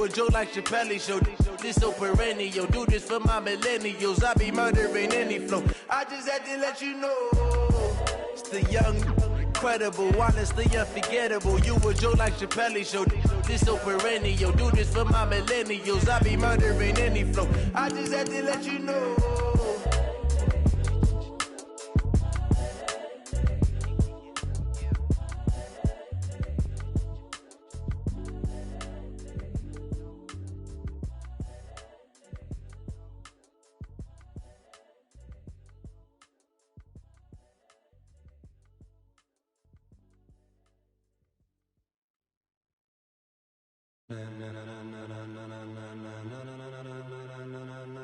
a joke like Chappelle Show. This so perennial, do this for my millennials. I be murdering any flow. I just had to let you know, it's the young, incredible, honestly unforgettable. You a joke like Chappelle Show. This so perennial, do this for my millennials. I be murdering any flow. I just had to let you know.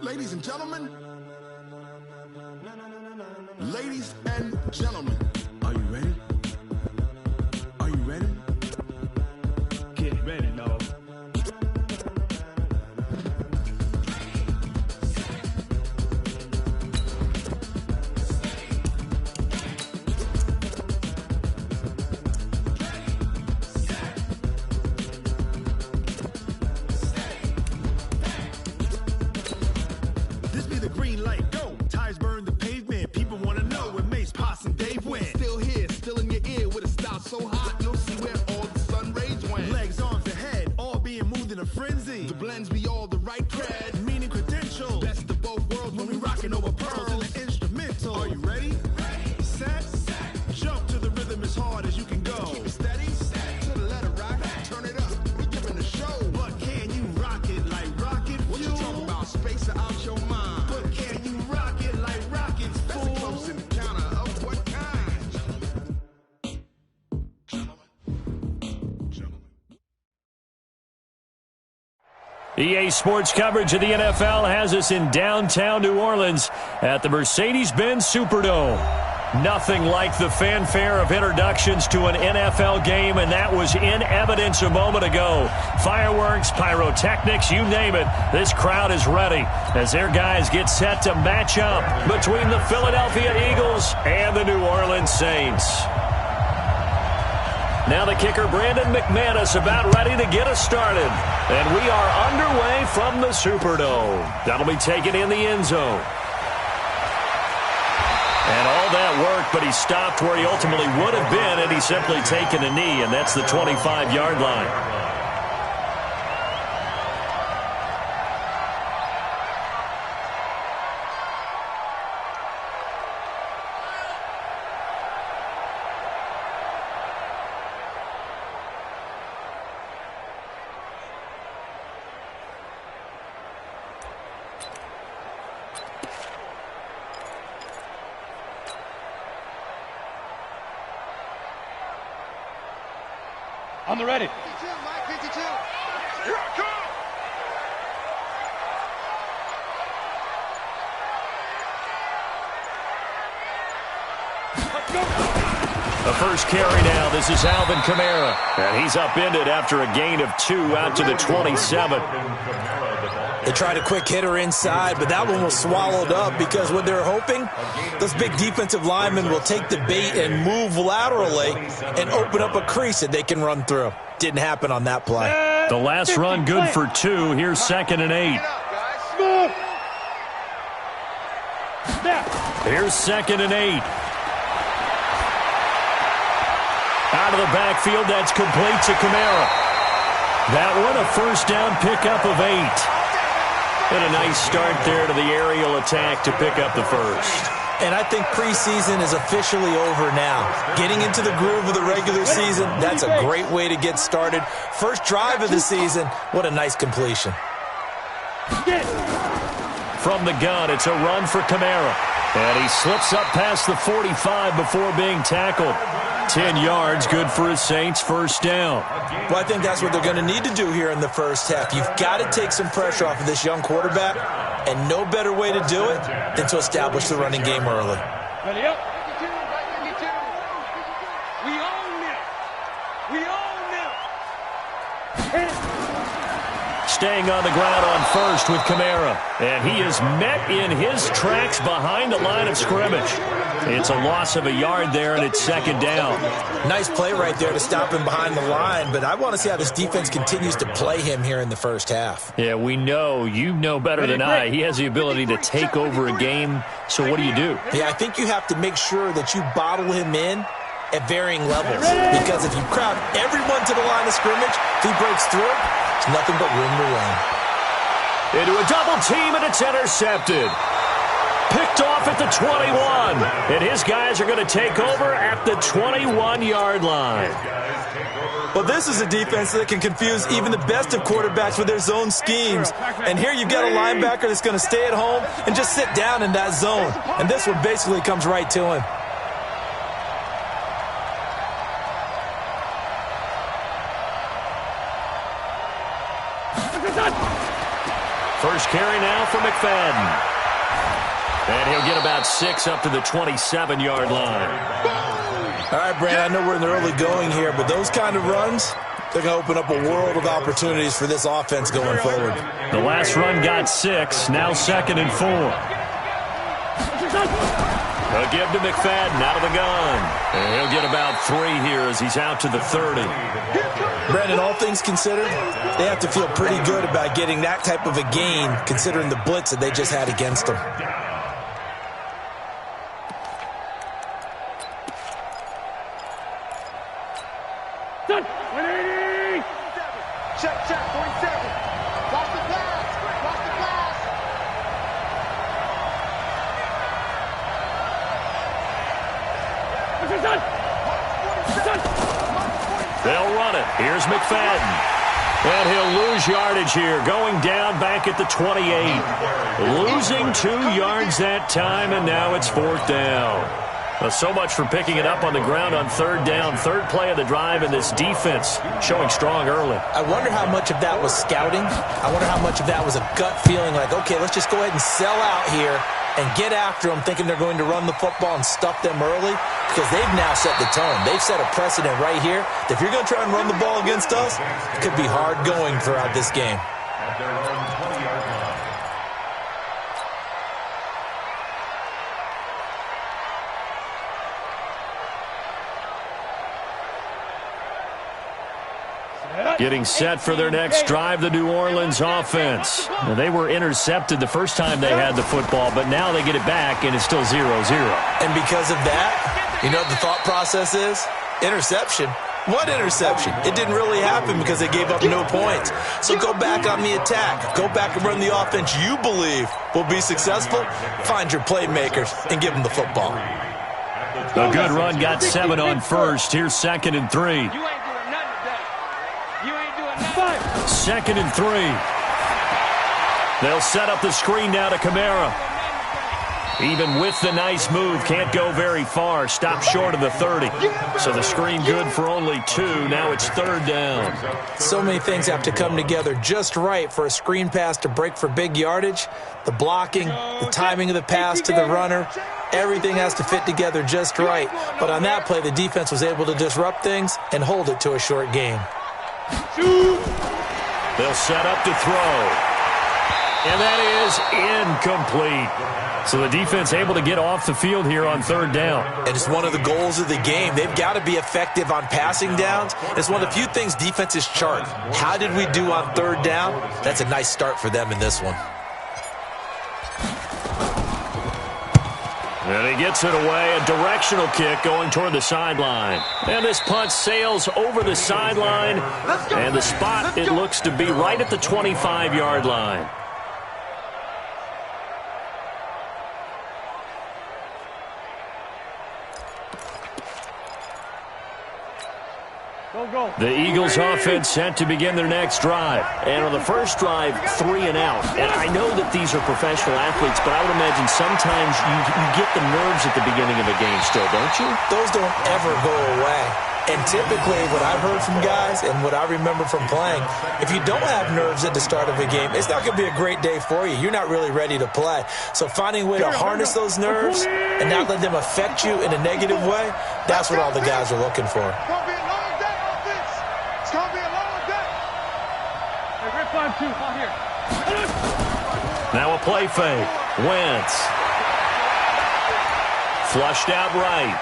Ladies and gentlemen, ladies and gentlemen, are you ready? Are you ready? Get ready, dog. So hot, you'll see where all the sun rays went. Legs, arms, ahead, all being moved in a frenzy. The blends be all the right cred, meaning credential. Best of both worlds when we rockin' over pearls in the instrumental. Are you ready? Ready. Set. Jump to the rhythm as hard as you can go. Keep it steady. To the letter rock. Turn it up. We giving a show. But can you rock it like rocket fuel? What you talking about? Space or out your mind? But can you rock it like rockets, fool? That's a close encounter of what kind? EA Sports coverage of the NFL has us in downtown New Orleans at the Mercedes-Benz Superdome. Nothing like the fanfare of introductions to an NFL game, and that was in evidence a moment ago. Fireworks, pyrotechnics, you name it. This crowd is ready as their guys get set to match up between the Philadelphia Eagles and the New Orleans Saints. Now the kicker, Brandon McManus, about ready to get us started. And we are underway from the Superdome. That'll be taken in the end zone. And all that work, but he stopped where he ultimately would have been, and he's simply taken a knee, and that's the 25-yard line. On the ready. 52, Mike 52. Here I come. The first carry now. This is Alvin Kamara. And he's upended after a gain of 2 out to the 27. They tried a quick hitter inside, but that one was swallowed up because what they're hoping, those big defensive linemen will take the bait and move laterally and open up a crease that they can run through. Didn't happen on that play. The last run good for 2. Here's 2nd and 8. Here's 2nd and 8. Out of the backfield, that's complete to Kamara. That one a first down pickup of 8. And a nice start there to the aerial attack to pick up the first. And I think preseason is officially over now. Getting into the groove of the regular season, that's a great way to get started. First drive of the season, what a nice completion. From the gun, it's a run for Kamara. And he slips up past the 45 before being tackled. 10 yards, good for his Saints, first down. Well, I think that's what they're going to need to do here in the first half. You've got to take some pressure off of this young quarterback, and no better way to do it than to establish the running game early. Ready up. 52. We own them. We own them. staying on the ground on first with Kamara. And he is met in his tracks behind the line of scrimmage. It's a loss of a yard there, and it's second down. Nice play right there to stop him behind the line, but I want to see how this defense continues to play him here in the first half. Yeah, we know. You know better than I. He has the ability to take over a game, so what do you do? Yeah, I think you have to make sure that you bottle him in at varying levels, because if you crowd everyone to the line of scrimmage, if he breaks through, there's nothing but room to run. Into a double team, and it's intercepted. Picked off at the 21, and his guys are going to take over at the 21-yard line. Well, this is a defense that can confuse even the best of quarterbacks with their zone schemes. And here you've got a linebacker that's going to stay at home and just sit down in that zone. And this one basically comes right to him. First carry now for McFadden. And he'll get about 6 up to the 27-yard line. All right, Brandon, I know we're in the early going here, but those kind of runs, they're going to open up a world of opportunities for this offense going forward. The last run got 6, now 2nd and 4. A give to McFadden out of the gun. And he'll get about 3 here as he's out to the 30. Brandon, all things considered, they have to feel pretty good about getting that type of a gain considering the blitz that they just had against them. Done. 180. Check, 47. Watch the pass. Watch the pass. This is done. They'll run it. Here's McFadden. And he'll lose yardage here, going down back at the 28. Losing 2 yards that time, and now it's 4th down. Well, so much for picking it up on the ground on 3rd down. 3rd play of the drive, and this defense showing strong early. I wonder how much of that was scouting. I wonder how much of that was a gut feeling like, okay, let's just go ahead and sell out here and get after them, thinking they're going to run the football and stuff them early, because they've now set the tone. They've set a precedent right here. If you're going to try and run the ball against us, it could be hard going throughout this game. Getting set for their next drive, the New Orleans offense. Now, they were intercepted the first time they had the football, but now they get it back, and it's still 0-0. And because of that, you know what the thought process is? Interception. What interception? It didn't really happen because they gave up no points. So go back on the attack. Go back and run the offense you believe will be successful. Find your playmakers and give them the football. A good run, got 7 on first. Here's 2nd and 3. 2nd and 3. They'll set up the screen now to Kamara. Even with the nice move, can't go very far. Stop short of the 30. So the screen good for only 2. Now it's 3rd down. So many things have to come together just right for a screen pass to break for big yardage. The blocking, the timing of the pass to the runner, everything has to fit together just right. But on that play, the defense was able to disrupt things and hold it to a short gain. They'll set up to throw. And that is incomplete. So the defense able to get off the field here on 3rd down. And it's one of the goals of the game. They've got to be effective on passing downs. It's one of the few things defenses chart. How did we do on 3rd down? That's a nice start for them in this one. And he gets it away, a directional kick going toward the sideline. And this punt sails over the sideline, and the spot, it looks to be right at the 25-yard line. The Eagles offense set to begin their next drive. And on the first drive, 3 and out. And I know that these are professional athletes, but I would imagine sometimes you get the nerves at the beginning of a game still, don't you? Those don't ever go away. And typically what I've heard from guys and what I remember from playing, if you don't have nerves at the start of a game, it's not going to be a great day for you. You're not really ready to play. So finding a way to harness those nerves and not let them affect you in a negative way, that's what all the guys are looking for. It's gonna be a long day, offense. It's gonna be a long day. Hey, Red 5-2. Now a play fake. Wentz. Flushed out right.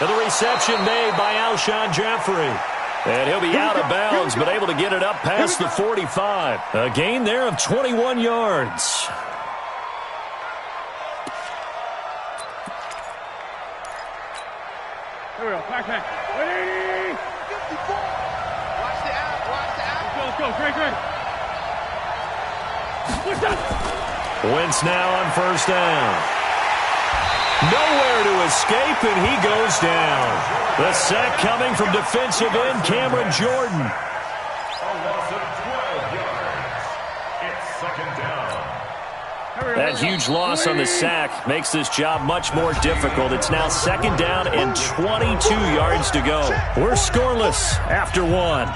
And the reception made by Alshon Jeffrey. And he'll be out of bounds, but able to get it up past the 45. A gain there of 21 yards. Here we go. Back. 180. 54. Watch the out. Let's go. Great. Wentz now on first down. Nowhere to escape, and he goes down. The sack coming from defensive end Cameron Jordan. A loss of 12 yards. It's second down. That huge loss on the sack makes this job much more difficult. It's now second down and 22 yards to go. We're scoreless after one.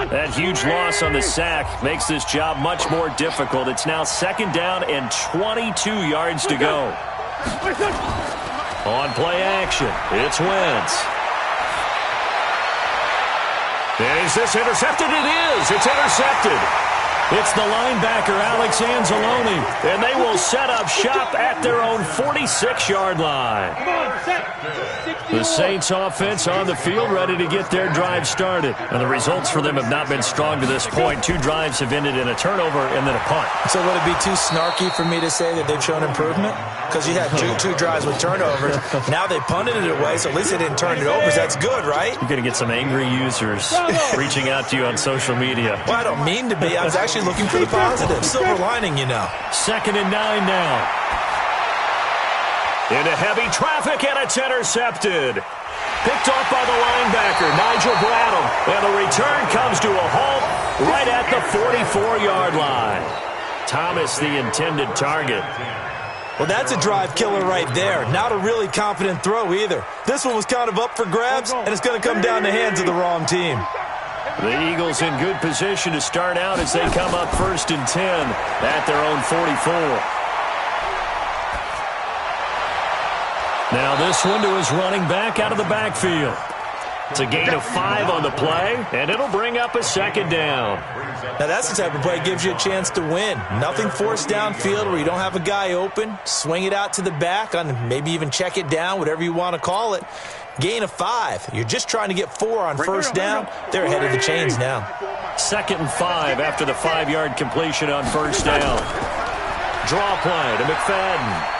That huge loss on the sack makes this job much more difficult. It's now second down and 22 yards to go. On play action, it's Wentz. Is this intercepted? It is. It's intercepted. It's the linebacker, Alex Anzalone, and they will set up shop at their own 46-yard line. The Saints offense on the field ready to get their drive started. And the results for them have not been strong to this point. 2 drives have ended in a turnover and then a punt. So would it be too snarky for me to say that they've shown improvement? Because you had two drives with turnovers. Now they punted it away, so at least they didn't turn it over. That's good, right? You're going to get some angry users reaching out to you on social media. Well, I don't mean to be. I was actually looking for the positive. Silver lining, you know. Second and 9 now. Into heavy traffic, and it's intercepted. Picked off by the linebacker, Nigel Bradham. And the return comes to a halt right at the 44-yard line. Thomas, the intended target. Well, that's a drive killer right there. Not a really confident throw either. This one was kind of up for grabs, and it's going to come down the hands of the wrong team. The Eagles in good position to start out as they come up first and 10 at their own 44. Now this one to his running back out of the backfield. It's a gain of 5 on the play, and it'll bring up a second down. Now that's the type of play that gives you a chance to win. Nothing forced downfield where you don't have a guy open. Swing it out to the back, on maybe even check it down, whatever you want to call it. Gain of 5. You're just trying to get 4 on first down. They're ahead of the chains now. Second and 5 after the 5-yard completion on first down. Draw play to McFadden.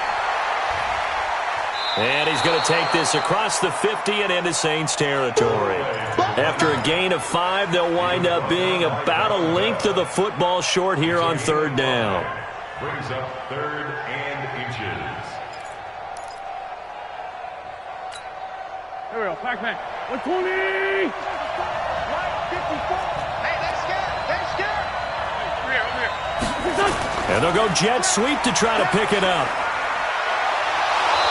And he's going to take this across the 50 and into Saints territory. After a gain of 5, they'll wind up being about a length of the football short here on third down. Brings up 3rd and inches. Here we go. Back. 120. Right, 54. Hey, they're scared. Over here. And they'll go jet sweep to try to pick it up.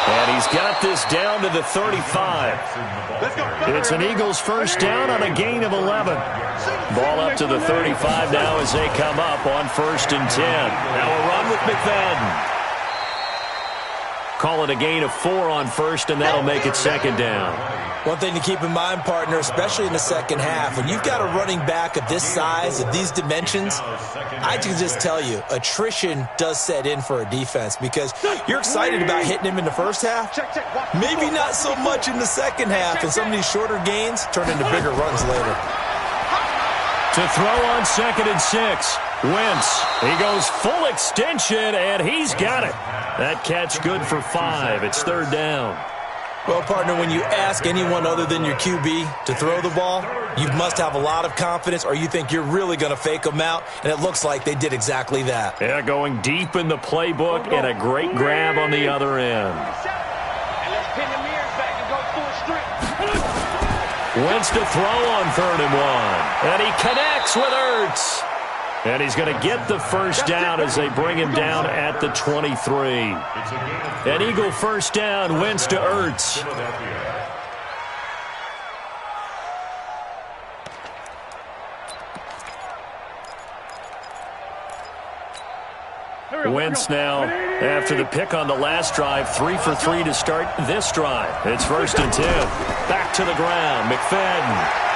And he's got this down to the 35. It's an Eagles first down on a gain of 11. Ball up to the 35 now as they come up on first and 10. Now a run with McFadden. Call it a gain of 4 on first, and that'll make it second down. One thing to keep in mind, partner, especially in the second half, when you've got a running back of this size, of these dimensions, I can just tell you, attrition does set in for a defense because you're excited about hitting him in the first half. Maybe not so much in the second half, and some of these shorter gains turn into bigger runs later. To throw on second and 6. Wentz, he goes full extension, and he's got it. That catch good for 5. It's third down. Well, partner, when you ask anyone other than your QB to throw the ball, you must have a lot of confidence or you think you're really going to fake them out, and it looks like they did exactly that. Yeah, going deep in the playbook and a great grab on the other end. And let's pin the mirrors back and go full strength. Wentz to throw on 3rd and 1. And he connects with Ertz. And he's going to get the first down as they bring him down at the 23. An Eagle first down, Wentz to Ertz. Wentz now, after the pick on the last drive, 3 for 3 to start this drive. It's 1st and 10. Back to the ground, McFadden.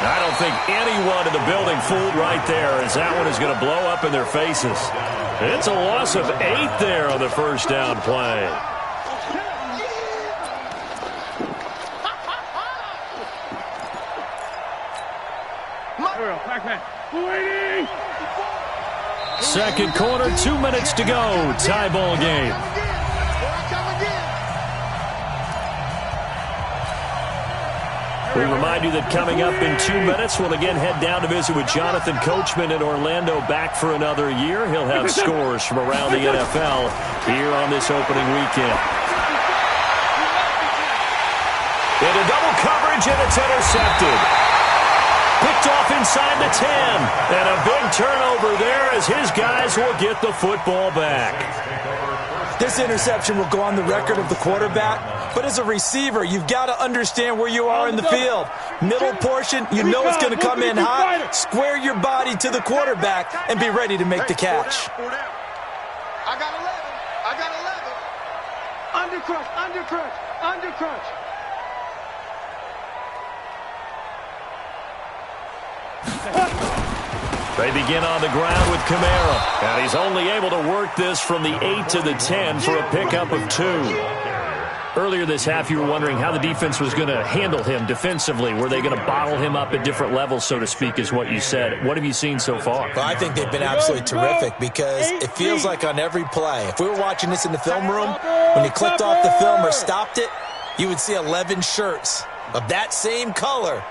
I don't think anyone in the building fooled right there, as that one is going to blow up in their faces. It's a loss of 8 there on the first down play. Second quarter, 2 minutes to go. Tie ball game. We remind you that coming up in 2 minutes, we'll again head down to visit with Jonathan Coachman in Orlando, back for another year. He'll have scores from around the NFL here on this opening weekend. Into double coverage, and it's intercepted. Picked off inside the 10. And a big turnover there as his guys will get the football back. This interception will go on the record of the quarterback, but as a receiver, you've got to understand where you are in the field. Middle portion, you know it's going to come in hot. Square your body to the quarterback and be ready to make the catch. I got 11. I got 11. Undercrush, undercrush, undercrush. They begin on the ground with Kamara, and he's only able to work this from the 8 to the 10 for a pickup of 2. Earlier this half, you were wondering how the defense was going to handle him defensively. Were they going to bottle him up at different levels, so to speak, is what you said. What have you seen so far? Well, I think they've been absolutely terrific because it feels like on every play, if we were watching this in the film room, when you clicked off the film or stopped it, you would see 11 shirts of that same color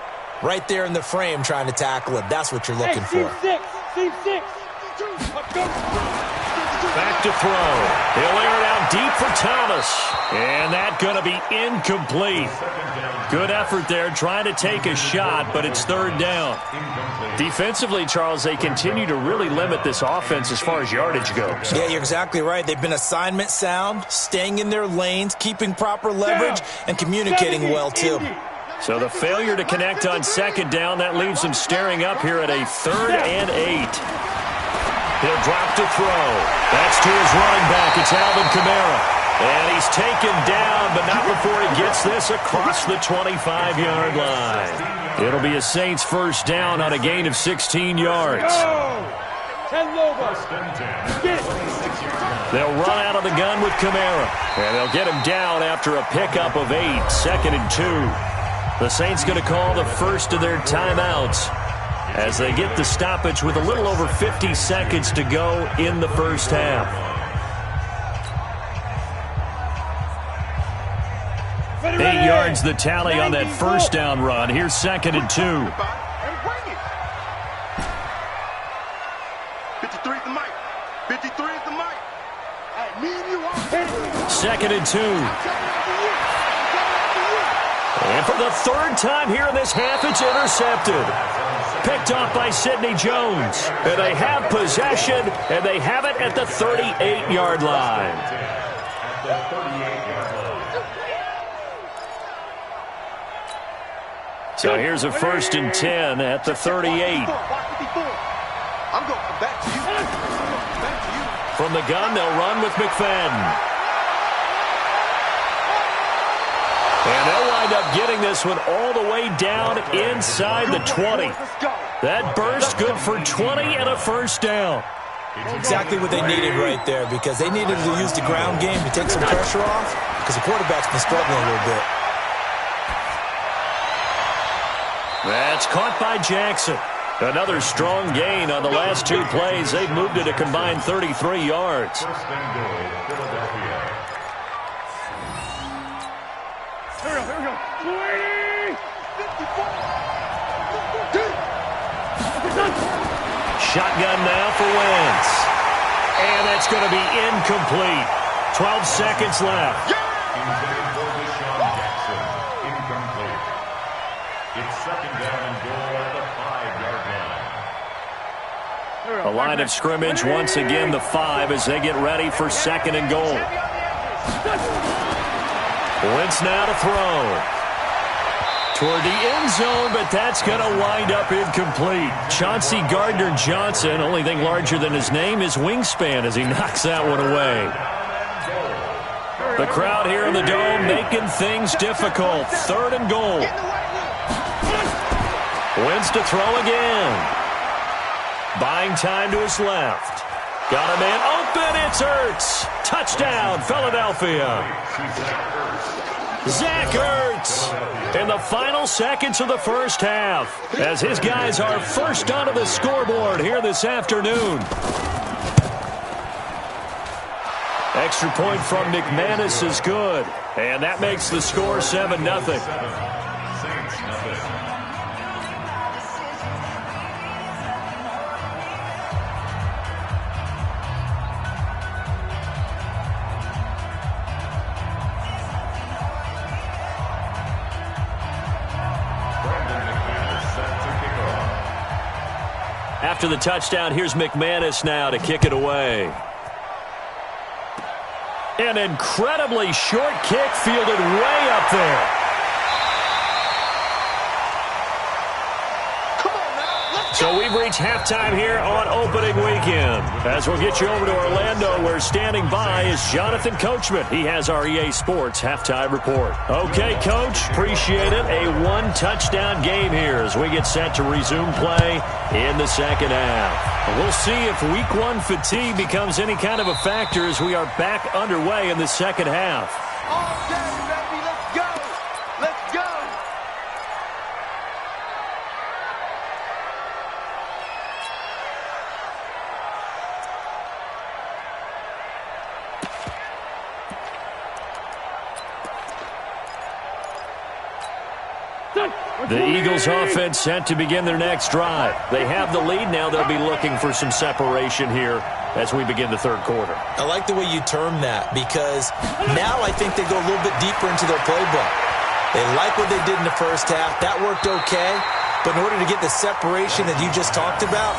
right there in the frame trying to tackle it. That's what you're looking for. Back to throw. He'll air it out deep for Thomas. And that's going to be incomplete. Good effort there trying to take a shot, but it's 3rd down. Defensively, Charles, they continue to really limit this offense as far as yardage goes. Yeah, you're exactly right. They've been assignment sound, staying in their lanes, keeping proper leverage, and communicating well, too. So the failure to connect on 2nd down, that leaves him staring up here at a 3rd and 8. He'll drop to throw. That's to his running back. It's Alvin Kamara. And he's taken down, but not before he gets this across the 25-yard line. It'll be a Saints first down on a gain of 16 yards. They'll run out of the gun with Kamara. And they'll get him down after a pickup of 8, 2nd and 2. The Saints going to call the first of their timeouts as they get the stoppage with a little over 50 seconds to go in the first half. 8 yards the tally on that first down run. Here's 2nd and 2. 53 is the mic. 53 is the mic. 2nd and 2. And for the 3rd time here in this half, it's intercepted. Picked off by Sidney Jones. And they have possession, and they have it at the 38-yard line. So here's a 1st and 10 at the 38. I'm going back to you. Back to you. From the gun, they'll run with McFadden. And they'll wind up getting this one all the way down inside the 20. That burst good for 20 and a first down. Exactly what they needed right there because they needed to use the ground game to take some pressure off because the quarterback's been struggling a little bit. That's caught by Jackson. Another strong gain on the last 2 plays. They've moved it a combined 33 yards. Shotgun now for Wentz. And that's going to be incomplete. 12 seconds left. It's 2nd down and goal at the 5-yard The line of scrimmage once again the 5 as they get ready for 2nd and goal. Wentz now to throw. Toward the end zone, but that's going to wind up incomplete. Chauncey Gardner-Johnson, only thing larger than his name is wingspan as he knocks that one away. The crowd here in the Dome making things difficult. 3rd and goal. Wentz to throw again. Buying time to his left. Got a man open. It's Ertz. Touchdown, Philadelphia. Zach Ertz in the final seconds of the first half as his guys are first onto the scoreboard here this afternoon. Extra point from McManus is good, and that makes the score 7-0. After the touchdown, here's McManus now to kick it away. An incredibly short kick fielded way up there. So we've reached halftime here on opening weekend. As we'll get you over to Orlando, where standing by is Jonathan Coachman. He has our EA Sports halftime report. Okay, Coach, appreciate it. A 1-touchdown game here as we get set to resume play in the second half. We'll see if week 1 fatigue becomes any kind of a factor as we are back underway in the second half. All day, baby. Let's go. Let's go. The Eagles offense set to begin their next drive. They have the lead now. They'll be looking for some separation here as we begin the third quarter. I like the way you term that because now I think they go a little bit deeper into their playbook. They like what they did in the first half. That worked okay. But in order to get the separation that you just talked about,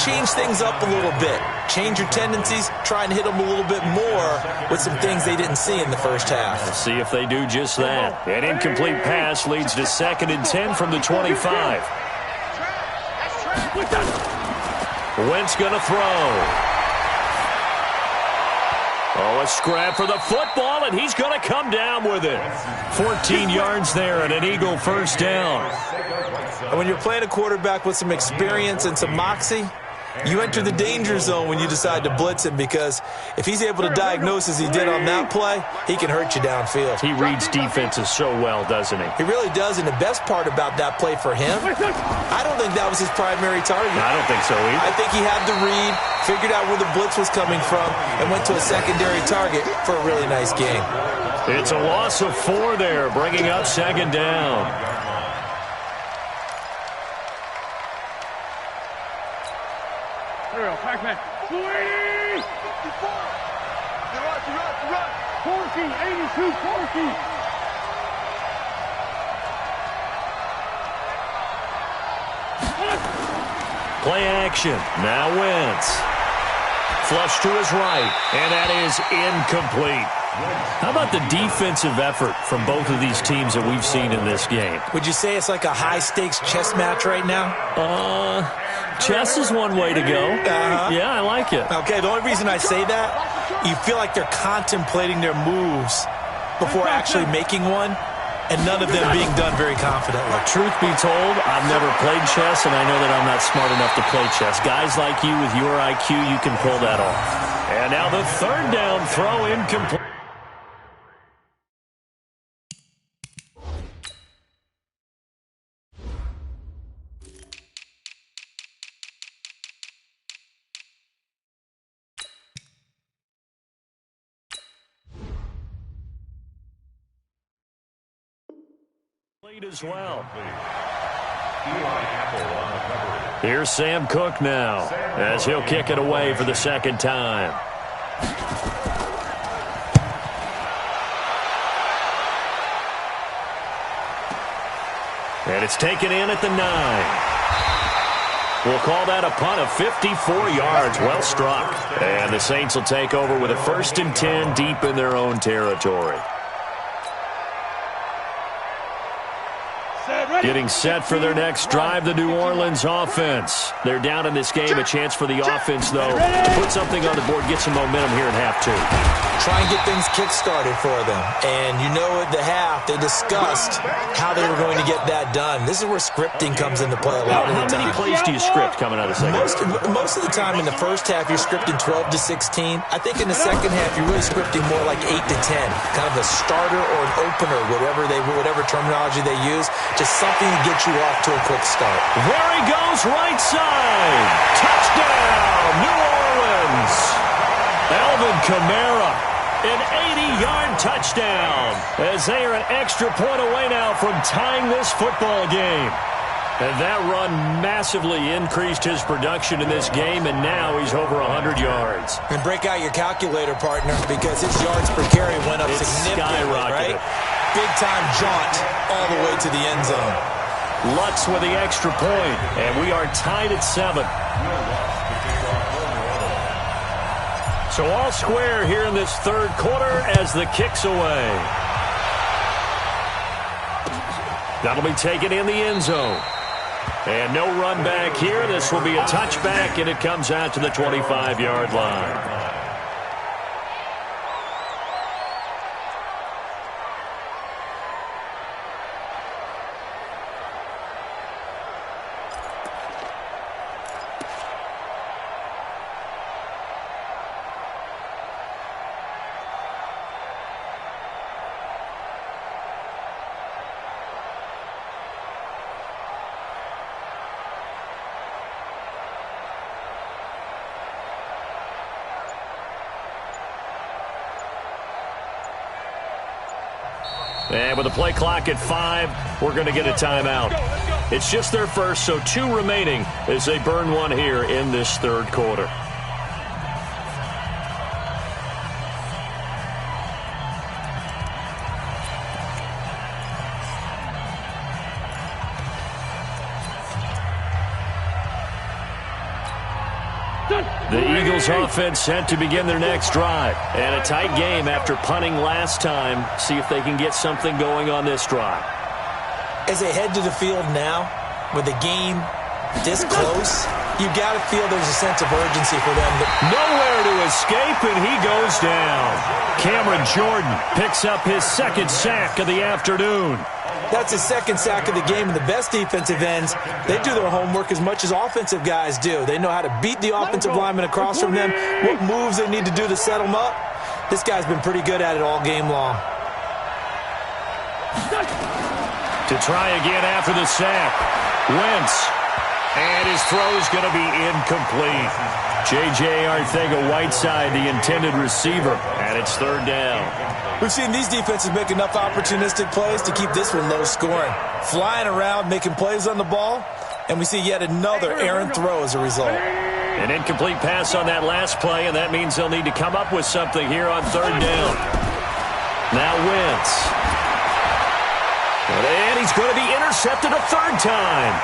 change things up a little bit. Change your tendencies. Try and hit them a little bit more with some things they didn't see in the first half. Let's see if they do just that. An incomplete pass leads to 2nd and 10 from the 25. Wentz going to throw. Oh, a scrap for the football, and he's going to come down with it. 14 yards there and an Eagle first down. And when you're playing a quarterback with some experience and some moxie, you enter the danger zone when you decide to blitz him because if he's able to diagnose as he did on that play, he can hurt you downfield. He reads defenses so well, doesn't he? He really does, and the best part about that play for him, I don't think that was his primary target. I don't think so either. I think he had the read, figured out where the blitz was coming from, and went to a secondary target for a really nice game. It's a loss of 4 there, bringing up 2nd down. Pac-Man. 280! 54. Run. 40, 82, 40. Play action. Now Wentz. Flush to his right, and that is incomplete. How about the defensive effort from both of these teams that we've seen in this game? Would you say it's like a high-stakes chess match right now? Chess is one way to go. Yeah, I like it. Okay, the only reason I say that, you feel like they're contemplating their moves before actually making one, and none of them being done very confidently. Truth be told, I've never played chess, and I know that I'm not smart enough to play chess. Guys like you with your IQ, you can pull that off. And now the 3rd down throw incomplete. As well. Here's Sam Cook now as he'll kick it away for the 2nd time. And it's taken in at the 9. We'll call that a punt of 54 yards. Well struck. And the Saints will take over with a 1st and 10 deep in their own territory. Getting set for their next drive, the New Orleans offense. They're down in this game. A chance for the offense, though, to put something on the board, get some momentum here in half 2. Try and get things kick-started for them. And you know at the half, they discussed how they were going to get that done. This is where scripting comes into play a lot of the time. How many plays do you script coming out of the second half? Most of the time in the first half, you're scripting 12 to 16. I think in the second half, you're really scripting more like 8 to 10. Kind of a starter or an opener, whatever terminology they use. Just something to get you off to a quick start. There he goes, right side. Touchdown, New Orleans. Alvin Kamara. An 80-yard touchdown as they are an extra point away now from tying this football game. And that run massively increased his production in this game, and now he's over 100 yards. And break out your calculator, partner, because his yards per carry went up significantly, right? Big-time jaunt all the way to the end zone. Lutz with the extra point, and we are tied at 7. So all square here in this third quarter as the kick's away. That'll be taken in the end zone. And no run back here. This will be a touchback, and it comes out to the 25-yard line. And with the play clock at 5, we're going to get a timeout. It's just their first, so 2 remaining as they burn one here in this third quarter. The Eagles offense set to begin their next drive. And a tight game after punting last time. See if they can get something going on this drive. As they head to the field now, with the game this close, you got to feel there's a sense of urgency for them. Nowhere to escape, and he goes down. Cameron Jordan picks up his 2nd sack of the afternoon. That's his 2nd sack of the game, and the best defensive ends, they do their homework as much as offensive guys do. They know how to beat the offensive lineman across from them, what moves they need to do to set them up. This guy's been pretty good at it all game long. To try again after the sack. Wentz. And his throw is going to be incomplete. J.J. Arcega-Whiteside, the intended receiver, and it's 3rd down. We've seen these defenses make enough opportunistic plays to keep this one low scoring. Flying around, making plays on the ball, and we see yet another errant throw as a result. An incomplete pass on that last play, and that means they'll need to come up with something here on 3rd down. Now Wentz. And he's going to be intercepted a 3rd time.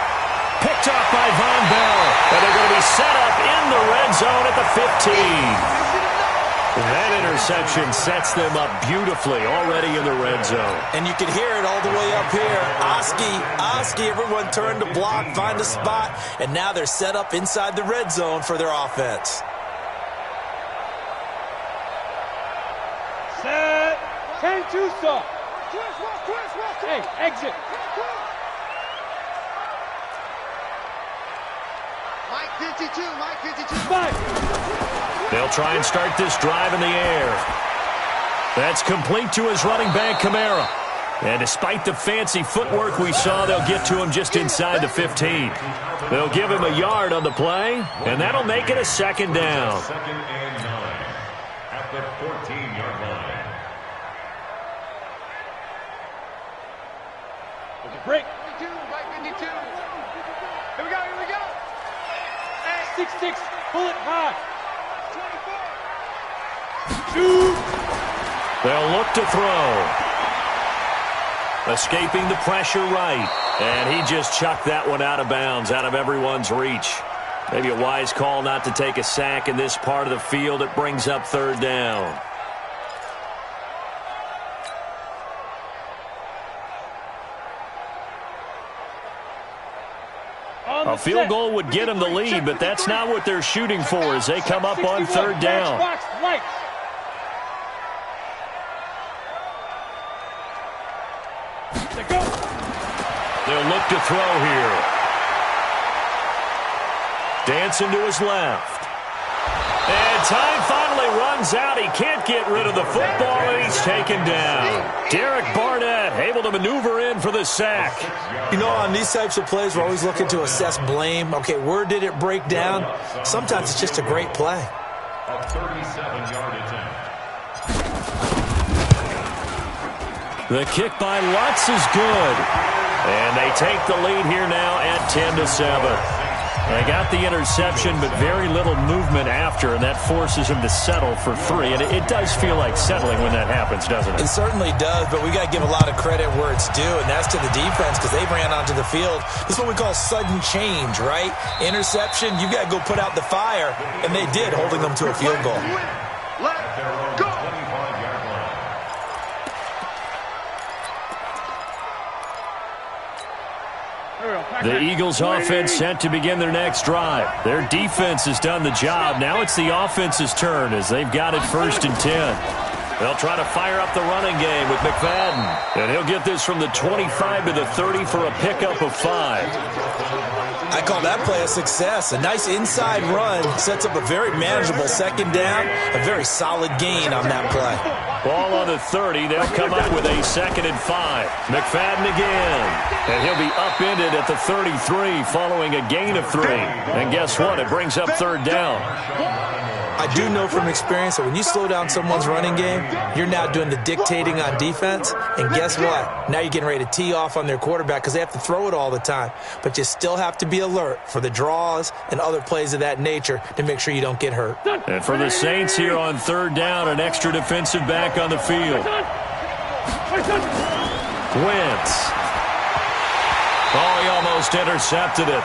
Picked off by Von Bell. And they're going to be set up in the red zone at the 15. That interception sets them up beautifully already in the red zone. And you can hear it all the way up here. Oski, everyone turned to block, find a spot, and now they're set up inside the red zone for their offense. Set. 10-2 stop. Hey, exit. Mike 52, Mike 52. 5. They'll try and start this drive in the air. That's complete to his running back, Kamara. And despite the fancy footwork we saw, they'll get to him just inside the 15. They'll give him a yard on the play, and that'll make it a 2nd down. 2nd and 9 at the 14-yard line. Break. 52, Mike 52. Here we go, here we go. 6-6, pull it high. 2. They'll look to throw. Escaping the pressure right. And he just chucked that one out of bounds, out of everyone's reach. Maybe a wise call not to take a sack in this part of the field. It brings up third down. A field goal would get them the lead, but that's not what they're shooting for as they come up on third down. They'll look to throw here. Dancing to his left. And time finally runs out. He can't get rid of the football, and he's taken down. Derek Barnett able to maneuver in for the sack. You know, on these types of plays, we're always looking to assess blame. Okay, where did it break down? Sometimes it's just a great play. A 37-yard attempt. The kick by Lutz is good. And they take the lead here now at 10-7. They got the interception, but very little movement after, and that forces him to settle for 3. And it does feel like settling when that happens, doesn't it? It certainly does, but we got to give a lot of credit where it's due, and that's to the defense because they ran onto the field. This is what we call sudden change, right? Interception, you got to go put out the fire, and they did, holding them to a field goal. Let's go. The Eagles offense set to begin their next drive. Their defense has done the job. Now it's the offense's turn as they've got it 1st and 10. They'll try to fire up the running game with McFadden. And he'll get this from the 25 to the 30 for a pickup of 5. I call that play a success. A nice inside run sets up a very manageable second down, a very solid gain on that play. Ball on the 30. They'll come up with a 2nd and 5. McFadden again. And he'll be upended at the 33 following a gain of 3. And guess what? It brings up third down. I do know from experience that when you slow down someone's running game, you're now doing the dictating on defense. And guess what? Now you're getting ready to tee off on their quarterback because they have to throw it all the time. But you still have to be alert for the draws and other plays of that nature to make sure you don't get hurt. And for the Saints here on third down, an extra defensive back on the field. Wentz. Oh, he almost intercepted it.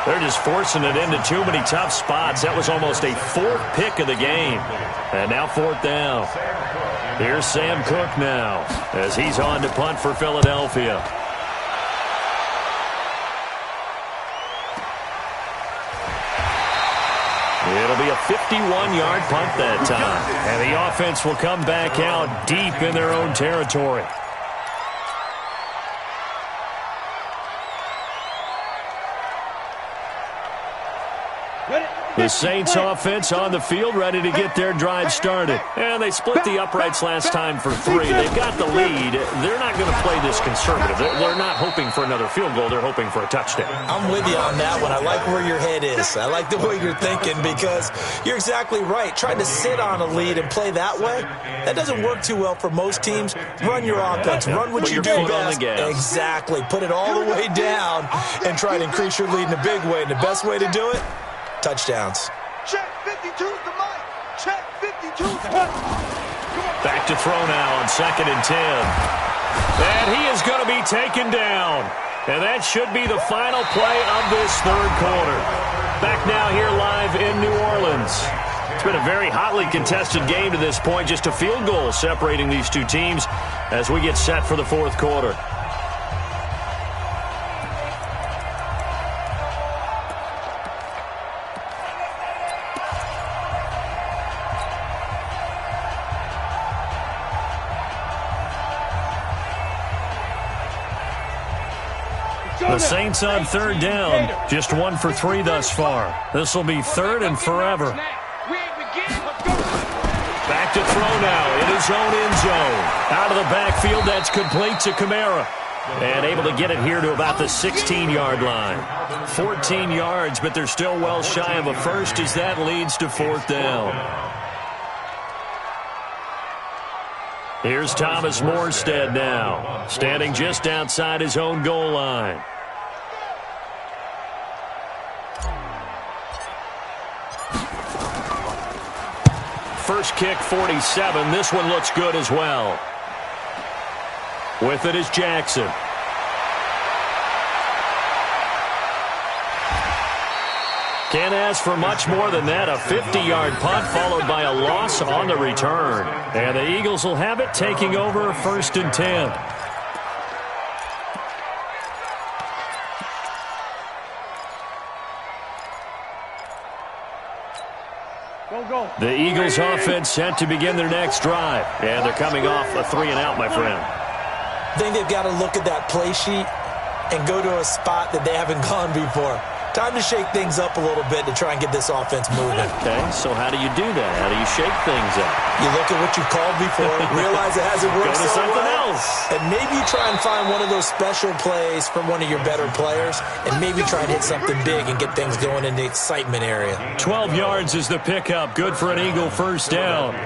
They're just forcing it into too many tough spots. That was almost a 4th pick of the game. And now 4th down. Here's Sam Cook now as he's on to punt for Philadelphia. It'll be a 51-yard punt that time. And the offense will come back out deep in their own territory. The Saints offense on the field ready to get their drive started. And they split the uprights last time for 3. They've got the lead. They're not going to play this conservative. They're not hoping for another field goal. They're hoping for a touchdown. I'm with you on that one. I like where your head is. I like the way you're thinking because you're exactly right. Trying to sit on a lead and play that way, that doesn't work too well for most teams. Run your offense. Run what you do best. Exactly. Put it all the way down and try to increase your lead in a big way. And the best way to do it, touchdowns. Check 52 to Mike. Check 52 to Mike. Back to throw now on 2nd and 10. And he is going to be taken down. And that should be the final play of this third quarter. Back now here live in New Orleans. It's been a very hotly contested game to this point. Just a field goal separating these two teams as we get set for the 4th quarter. The Saints on third down. Just 1 for 3 thus far. This will be 3rd and forever. Back to throw now in his own end zone. Out of the backfield, that's complete to Kamara. And able to get it here to about the 16-yard line. 14 yards, but they're still well shy of a first as that leads to 4th down. Here's Thomas Morstead now, standing just outside his own goal line. First kick, 47. This one looks good as well. With it is Can't ask for much more than that. A 50-yard punt followed by a loss on the return. And the Eagles will have it, taking over 1st and 10. The Eagles offense set to begin their next drive. And they're coming off a 3-and-out, my friend. I think they've got to look at that play sheet and go to a spot that they haven't gone before. Time to shake things up a little bit to try and get this offense moving. Okay, so how do you do that? How do you shake things up? You look at what you've called before, realize it hasn't worked Go to so something well, else. and maybe you try and find one of those special plays from one of your better players, and maybe try and hit something big and get things going in the excitement area. 12 yards is the pickup. Good for an Eagle first down.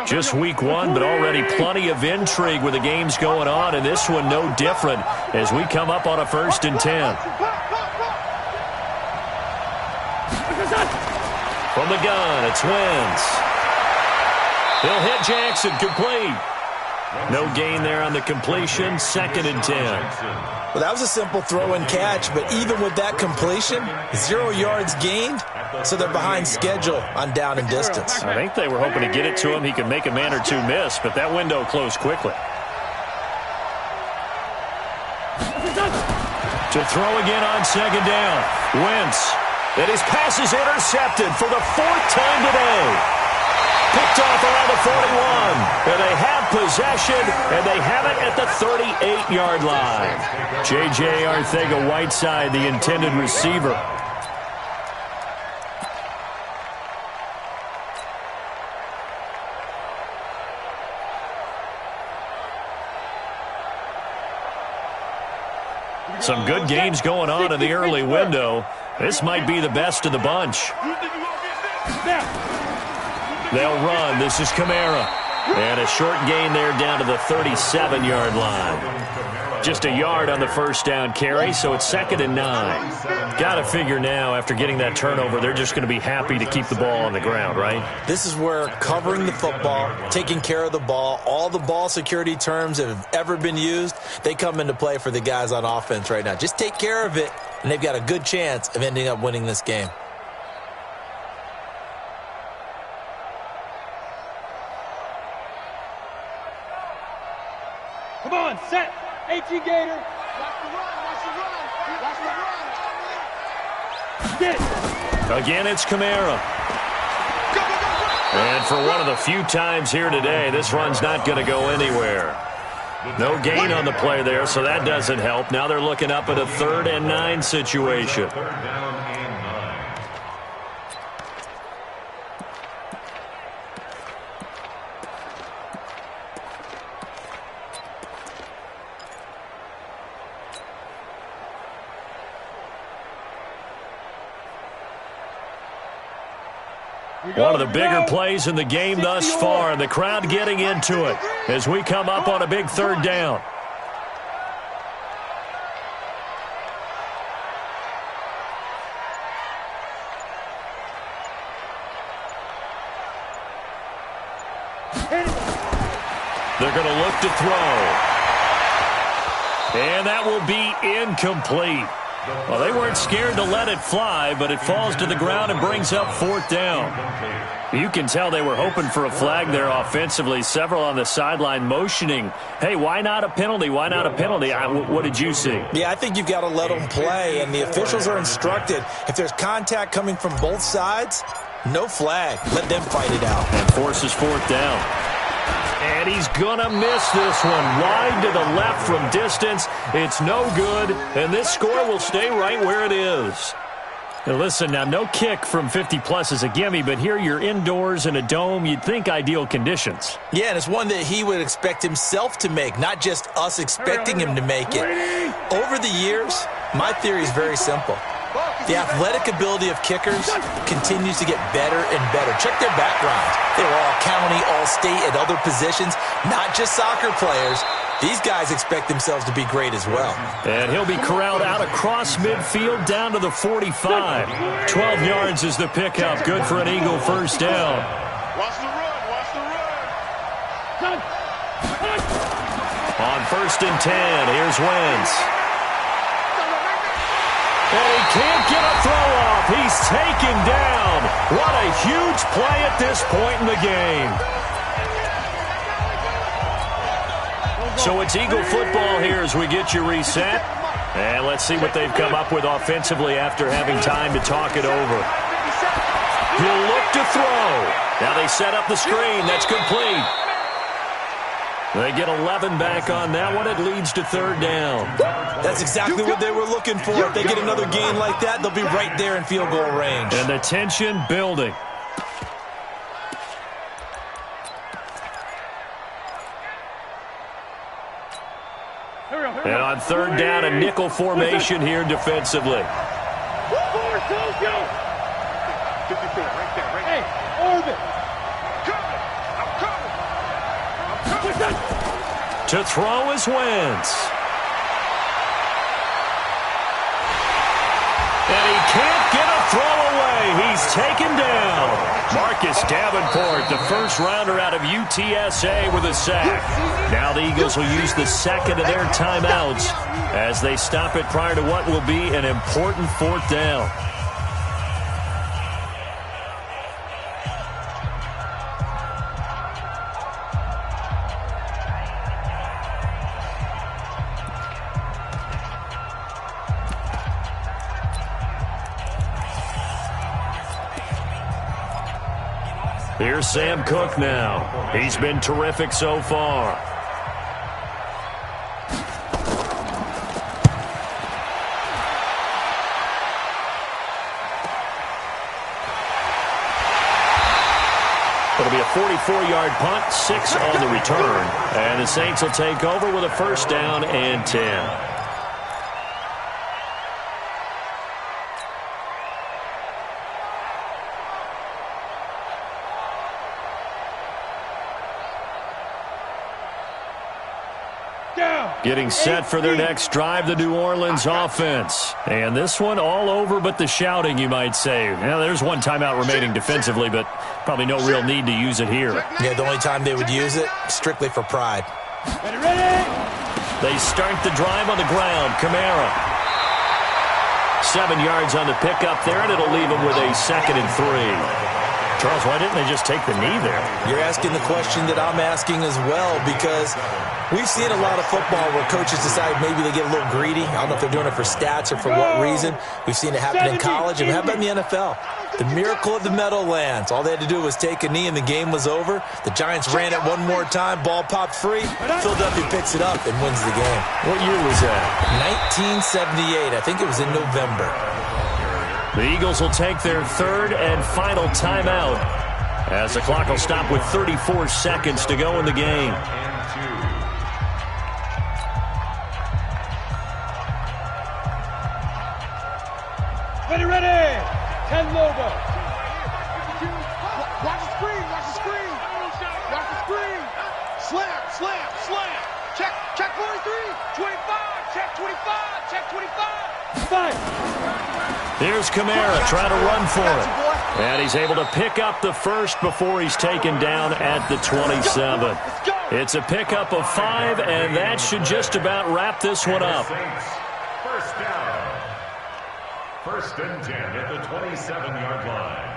Just week 1, but already plenty of intrigue with the games going on, and this one no different as we come up on a 1st and 10. From the gun, it's Wentz. He'll hit Jackson, complete. No gain there on the completion, 2nd and 10. Well, that was a simple throw and catch, but even with that completion, 0 yards gained, so they're behind schedule on down and distance. I think they were hoping to get it to him. He could make a man or two miss, but that window closed quickly. To throw again on 2nd down. Wentz. And his pass is intercepted for the 4th time today. Picked off around the 41. And they have possession, and they have it at the 38-yard line. J.J. Arcega-Whiteside, the intended receiver. Some good games going on in the early window. This might be the best of the bunch. They'll run. This is Kamara. And a short gain there down to the 37-yard line. Just a yard on the first down carry, so it's 2nd and 9. Got to figure now, after getting that turnover, they're just going to be happy to keep the ball on the ground, right? This is where covering the football, taking care of the ball, all the ball security terms that have ever been used, they come into play for the guys on offense right now. Just take care of it, and they've got a good chance of ending up winning this game. Come on, set. 18 Gator. Watch the run, watch the run. Watch the run. Get. Again, it's Kamara. And for one of the few times here today, this run's not going to go anywhere. No gain on the play there, so that doesn't help. Now they're looking up at a 3rd and 9 situation. 3rd down and 9. One of the bigger plays in the game thus far, and the crowd getting into it as we come up on a big 3rd down. They're going to look to throw. And that will be incomplete. Well, they weren't scared to let it fly, but it falls to the ground and brings up 4th down. You can tell they were hoping for a flag there offensively. Several on the sideline motioning, hey, why not a penalty? Why not a penalty? What did you see? Yeah, I think you've got to let them play, and the officials are instructed, if there's contact coming from both sides, no flag. Let them fight it out. And forces 4th down. And he's going to miss this one. Wide to the left from distance. It's no good, and this score will stay right where it is. Now listen, now no kick from 50-plus is a gimme, but here you're indoors in a dome. You'd think ideal conditions. Yeah, and it's one that he would expect himself to make, not just us expecting him to make it. Over the years, my theory is very simple. The athletic ability of kickers continues to get better and better. Check their backgrounds. They were all county, all state, at other positions, not just soccer players. These guys expect themselves to be great as well. And he'll be corralled out across midfield down to the 45. 12 yards is the pickup. Good for an Eagle first down. Watch the run, watch the run. On 1st and 10, here's Wentz. And he can't get a throw off. He's taken down. What a huge play at this point in the game. So it's Eagle football here as we get you reset. And let's see what they've come up with offensively after having time to talk it over. He'll look to throw. Now they set up the screen. That's complete. They get 11 back on that one. It leads to third down. That's exactly what they were looking for. If they get another gain like that, they'll be right there in field goal range. And the tension building. And on third down, a nickel formation here defensively. Hey, Orbit. To throw is Wentz. And he can't get a throw away. He's taken down. Marcus Davenport, the first rounder out of UTSA with a sack. Now the Eagles will use the second of their timeouts as they stop it prior to what will be an important fourth down. Here's Sam Cook now. He's been terrific so far. It'll be a 44-yard punt, 6 on the return. And the Saints will take over with a first down and 10. Getting set for their next drive, the New Orleans offense. And this one all over but the shouting, you might say. Now, there's one timeout remaining defensively, but probably no real need to use it here. Yeah, the only time they would use it, strictly for pride. They start the drive on the ground. Kamara. 7 yards on the pickup there, and it'll leave them with a 2nd and 3. Charles, why didn't they just take the knee there? You're asking the question that I'm asking as well, because we've seen a lot of football where coaches decide maybe they get a little greedy. I don't know if they're doing it for stats or for what reason. We've seen it happen in college, and how about in the NFL? The miracle of the Meadowlands. All they had to do was take a knee, and the game was over. The Giants ran it one more time. Ball popped free. Philadelphia picks it up and wins the game. What year was that? 1978. I think it was in November. The Eagles will take their third and final timeout as the clock will stop with 34 seconds to go in the game. Ready. 10 logo. Watch the screen. Watch the screen. Watch the screen. Slam. Check 43. 25. Check 25. Check 25. 5. Here's Kamara trying to run for it. And he's able to pick up the first before he's taken down at the 27. It's a pickup of 5, and that should just about wrap this one up. First down. 1st and 10 at the 27-yard line.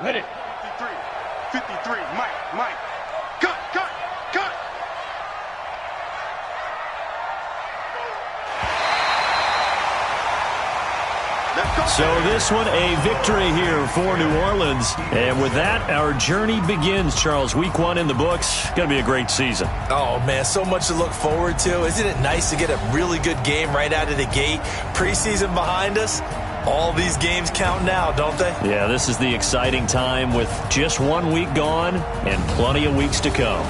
Ready. 53. Mike. Cut. So this one, a victory here for New Orleans. And with that, our journey begins, Charles. Week 1 in the books. Going to be a great season. Oh, man, so much to look forward to. Isn't it nice to get a really good game right out of the gate? Preseason behind us. All these games count now, don't they? Yeah, this is the exciting time with just 1 week gone and plenty of weeks to come.